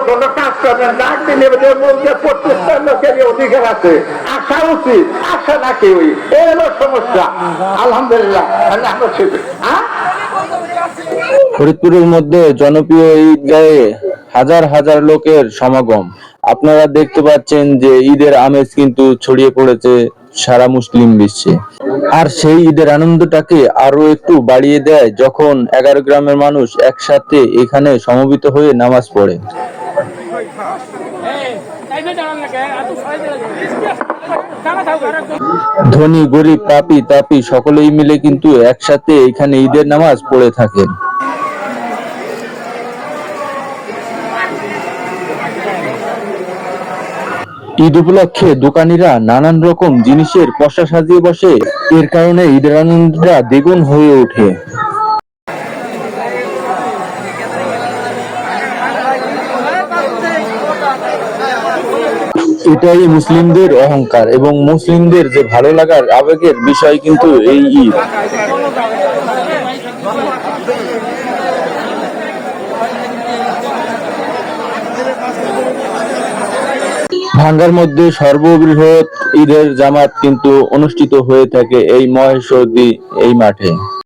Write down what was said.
কোনো কাজ করবেন ডাক দিলে বলছে প্রত্যেকটা লোকেরই অধিকার আছে, আসা উচিত, আসা না কেউই, এই হলো সমস্যা। আলহামদুলিল্লাহ। ফরিদপুরের মধ্যে জনপ্রিয় ঈদগাহে হাজার হাজার লোকের সমাগম। আপনারা দেখতে পাচ্ছেন যে ঈদের আমেজ কিন্তু ছড়িয়ে পড়েছে সারা মুসলিম বিশ্বে। আর সেই ঈদের আনন্দটাকে আরো একটু বাড়িয়ে দেয় যখন 11 গ্রামের মানুষ একসাথে এখানে সমবেত হয়ে নামাজ পড়ে। ধনী গরিব পাপী তাপী সকলেই মিলে কিন্তু একসাথে এখানে ঈদের নামাজ পড়ে থাকেন। ঈদ উপলক্ষে দোকানিরা নানান রকম জিনিসের পসরা সাজিয়ে বসে, এর কারণে ঈদের আনন্দটা দ্বিগুণ হয়ে ওঠে। এটাই মুসলিমদের অহংকার এবং মুসলিমদের যে ভালো লাগার আবেগের বিষয় কিন্তু এই ঈদ। ভাঙ্গার মধ্যে সর্ববৃহৎ ঈদের জামাত কিন্তু অনুষ্ঠিত হয়ে থাকে এই মহেশদী এই মাঠে।